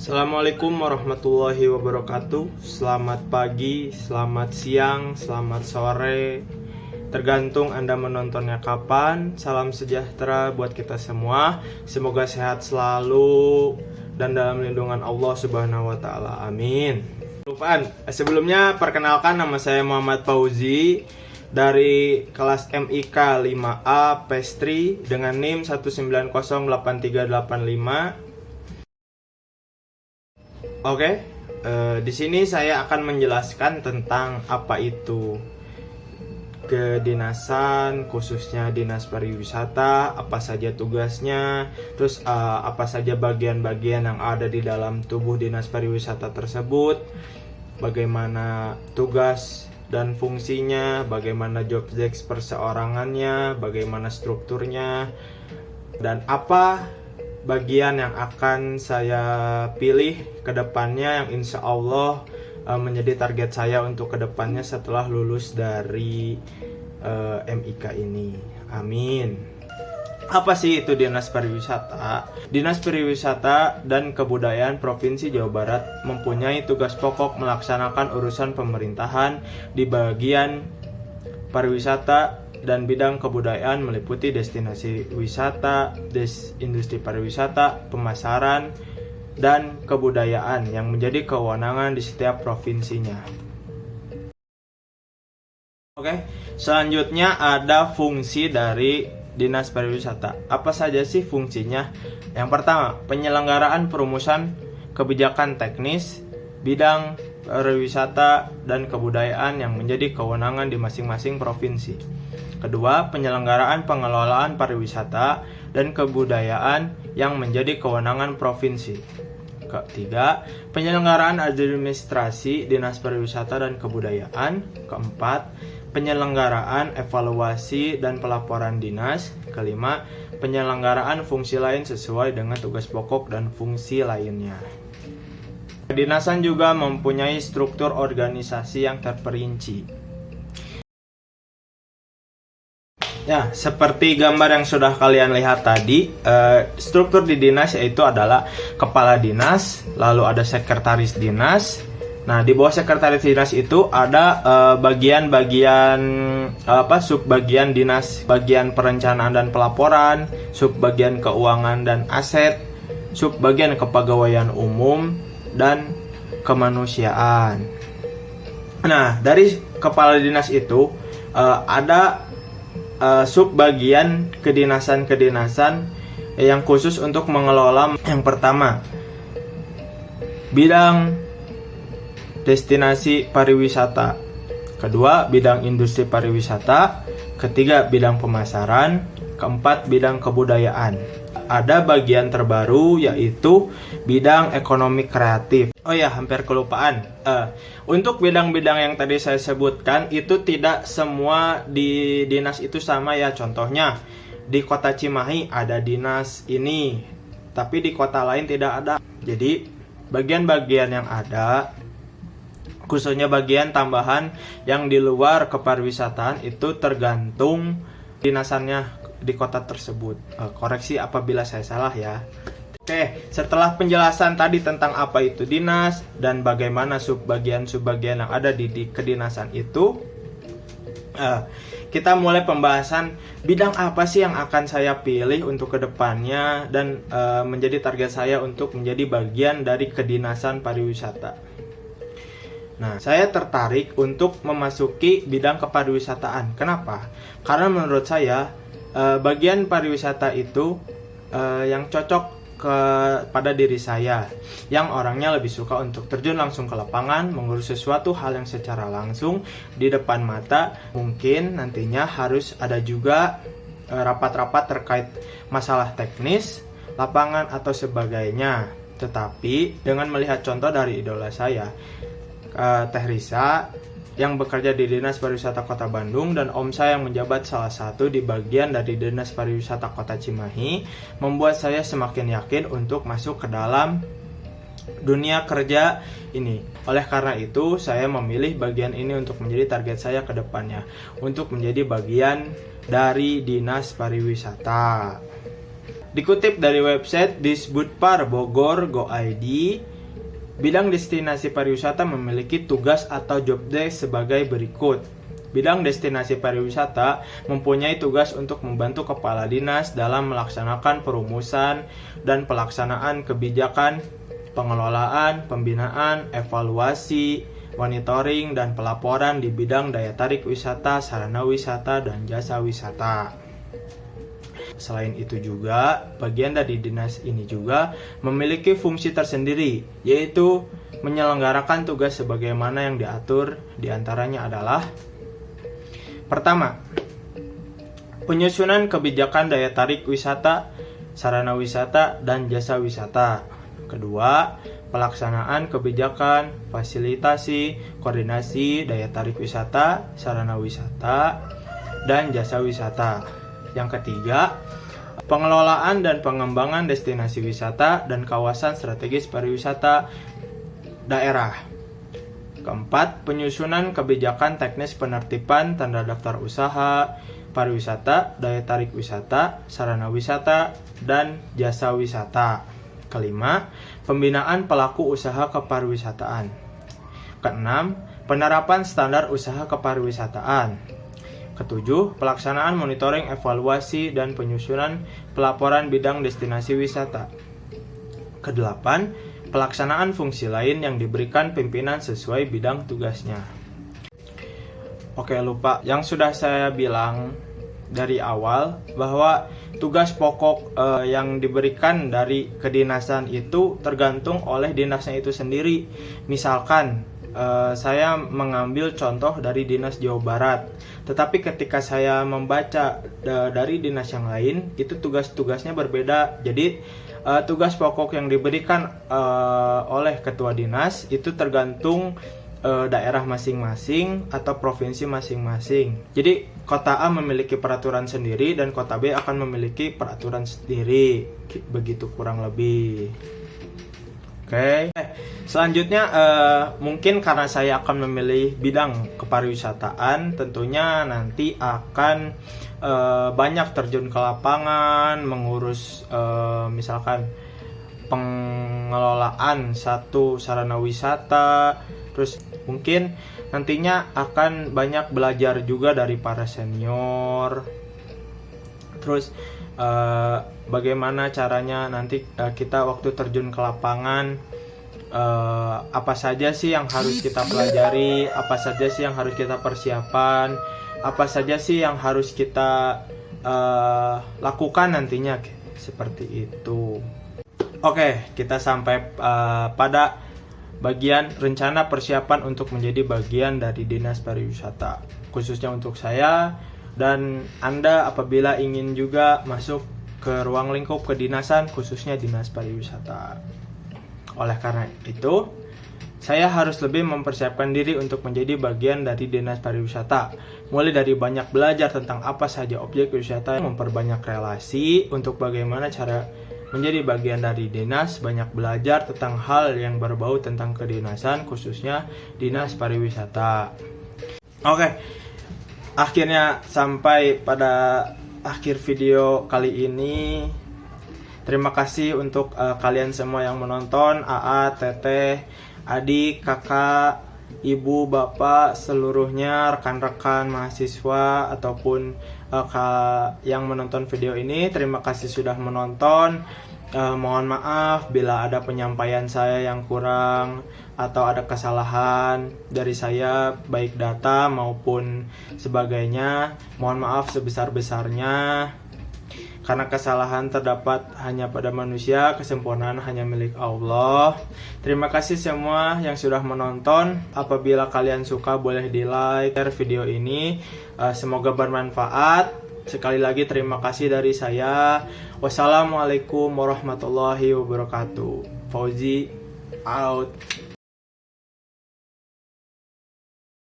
Assalamualaikum warahmatullahi wabarakatuh. Selamat pagi, selamat siang, selamat sore, tergantung Anda menontonnya kapan. Salam sejahtera buat kita semua. Semoga sehat selalu dan dalam lindungan Allah Subhanahu wa taala. Amin. Lupaan. Sebelumnya perkenalkan, nama saya Muhammad Fauzi dari kelas MIK 5A Pestri dengan NIM 1908385. Oke, di sini saya akan menjelaskan tentang apa itu kedinasan, khususnya dinas pariwisata, apa saja tugasnya, terus apa saja bagian-bagian yang ada di dalam tubuh dinas pariwisata tersebut, bagaimana tugas dan fungsinya, bagaimana job desk perseorangannya, bagaimana strukturnya, dan apa bagian yang akan saya pilih ke depannya yang insya Allah menjadi target saya untuk ke depannya setelah lulus dari MIK ini. Amin. Apa sih itu Dinas Pariwisata? Dinas Pariwisata dan Kebudayaan Provinsi Jawa Barat mempunyai tugas pokok melaksanakan urusan pemerintahan di bagian pariwisata dan bidang kebudayaan meliputi destinasi wisata, industri pariwisata, pemasaran, dan kebudayaan yang menjadi kewenangan di setiap provinsinya. Oke, selanjutnya ada fungsi dari Dinas Pariwisata. Apa saja sih fungsinya? Yang pertama, penyelenggaraan perumusan kebijakan teknis bidang pariwisata dan kebudayaan yang menjadi kewenangan di masing-masing provinsi. Kedua, penyelenggaraan pengelolaan pariwisata dan kebudayaan yang menjadi kewenangan provinsi. Ketiga, penyelenggaraan administrasi dinas pariwisata dan kebudayaan. Keempat, penyelenggaraan evaluasi dan pelaporan dinas. Kelima, penyelenggaraan fungsi lain sesuai dengan tugas pokok dan fungsi lainnya. Kedinasan juga mempunyai struktur organisasi yang terperinci. Ya, seperti gambar yang sudah kalian lihat tadi, struktur di dinas yaitu adalah kepala dinas, lalu ada sekretaris dinas. Nah, di bawah sekretaris dinas itu ada bagian-bagian subbagian dinas, bagian perencanaan dan pelaporan, subbagian keuangan dan aset, subbagian kepegawaian umum dan kemanusiaan. Nah, dari kepala dinas itu ada subbagian kedinasan-kedinasan yang khusus untuk mengelola. Yang pertama, bidang destinasi pariwisata. Kedua, bidang industri pariwisata. Ketiga, bidang pemasaran. Keempat, bidang kebudayaan. Ada bagian terbaru yaitu bidang ekonomi kreatif. Oh ya, hampir kelupaan. Untuk bidang-bidang yang tadi saya sebutkan itu tidak semua di dinas itu sama ya. Contohnya di kota Cimahi ada dinas ini, tapi di kota lain tidak ada. Jadi bagian-bagian yang ada, khususnya bagian tambahan yang di luar kepariwisataan itu tergantung dinasannya di kota tersebut. Koreksi apabila saya salah ya. Oke, setelah penjelasan tadi tentang apa itu dinas dan bagaimana subbagian-subbagian yang ada di kedinasan itu, kita mulai pembahasan bidang apa sih yang akan saya pilih untuk kedepannya dan menjadi target saya untuk menjadi bagian dari kedinasan pariwisata. Nah, saya tertarik untuk memasuki bidang kepariwisataan. Kenapa? Karena menurut saya bagian pariwisata itu yang cocok pada diri saya, yang orangnya lebih suka untuk terjun langsung ke lapangan, mengurus sesuatu hal yang secara langsung di depan mata. Mungkin nantinya harus ada juga rapat-rapat terkait masalah teknis, lapangan atau sebagainya. Tetapi dengan melihat contoh dari idola saya, Teh Risa, yang bekerja di Dinas Pariwisata Kota Bandung, dan om saya yang menjabat salah satu di bagian dari Dinas Pariwisata Kota Cimahi, membuat saya semakin yakin untuk masuk ke dalam dunia kerja ini. Oleh karena itu, saya memilih bagian ini untuk menjadi target saya ke depannya, untuk menjadi bagian dari Dinas Pariwisata. Dikutip dari website Disbudpar Bogor Go ID, Bidang destinasi pariwisata memiliki tugas atau job desk sebagai berikut. Bidang destinasi pariwisata mempunyai tugas untuk membantu kepala dinas dalam melaksanakan perumusan dan pelaksanaan kebijakan, pengelolaan, pembinaan, evaluasi, monitoring, dan pelaporan di bidang daya tarik wisata, sarana wisata, dan jasa wisata. Selain itu juga, bagian dari dinas ini juga memiliki fungsi tersendiri, yaitu menyelenggarakan tugas sebagaimana yang diatur. Diantaranya adalah: pertama, penyusunan kebijakan daya tarik wisata, sarana wisata, dan jasa wisata. Kedua, pelaksanaan kebijakan, fasilitasi, koordinasi daya tarik wisata, sarana wisata, dan jasa wisata. Yang ketiga, pengelolaan dan pengembangan destinasi wisata dan kawasan strategis pariwisata daerah. Keempat, penyusunan kebijakan teknis penertiban tanda daftar usaha pariwisata, daya tarik wisata, sarana wisata, dan jasa wisata. Kelima, pembinaan pelaku usaha kepariwisataan. Keenam, penerapan standar usaha kepariwisataan. Ketujuh, pelaksanaan monitoring, evaluasi, dan penyusunan pelaporan bidang destinasi wisata. Kedelapan, pelaksanaan fungsi lain yang diberikan pimpinan sesuai bidang tugasnya. Oke, lupa yang sudah saya bilang dari awal bahwa tugas pokok yang diberikan dari kedinasan itu tergantung oleh dinasnya itu sendiri. Misalkan saya mengambil contoh dari Dinas Jawa Barat, tetapi ketika saya membaca dari dinas yang lain, itu tugas-tugasnya berbeda. Jadi tugas pokok yang diberikan oleh ketua dinas itu tergantung daerah masing-masing atau provinsi masing-masing. Jadi kota A memiliki peraturan sendiri dan kota B akan memiliki peraturan sendiri, begitu kurang lebih. Oke. Selanjutnya mungkin karena saya akan memilih bidang kepariwisataan, tentunya nanti akan banyak terjun ke lapangan, mengurus misalkan pengelolaan satu sarana wisata, terus mungkin nantinya akan banyak belajar juga dari para senior. Terus bagaimana caranya nanti kita waktu terjun ke lapangan, apa saja sih yang harus kita pelajari, apa saja sih yang harus kita persiapan, apa saja sih yang harus kita lakukan nantinya, seperti itu. Oke, kita sampai pada bagian rencana persiapan untuk menjadi bagian dari Dinas Pariwisata, khususnya untuk saya dan Anda apabila ingin juga masuk ke ruang lingkup kedinasan, khususnya Dinas Pariwisata. Oleh karena itu, saya harus lebih mempersiapkan diri untuk menjadi bagian dari Dinas Pariwisata. Mulai dari banyak belajar tentang apa saja objek wisata, memperbanyak relasi untuk bagaimana cara menjadi bagian dari dinas, banyak belajar tentang hal yang berbau tentang kedinasan, khususnya Dinas Pariwisata. Oke. Akhirnya sampai pada akhir video kali ini. Terima kasih untuk kalian semua yang menonton, AA, Teteh, adik, kakak, ibu, bapak, seluruhnya, rekan-rekan mahasiswa ataupun yang menonton video ini. Terima kasih sudah menonton. Mohon maaf bila ada penyampaian saya yang kurang atau ada kesalahan dari saya, baik data maupun sebagainya. Mohon maaf sebesar-besarnya, karena kesalahan terdapat hanya pada manusia, kesempurnaan hanya milik Allah. Terima kasih semua yang sudah menonton. Apabila kalian suka, boleh di like, share video ini. Semoga bermanfaat. Sekali lagi terima kasih dari saya. Wassalamualaikum warahmatullahi wabarakatuh. Fauzi out.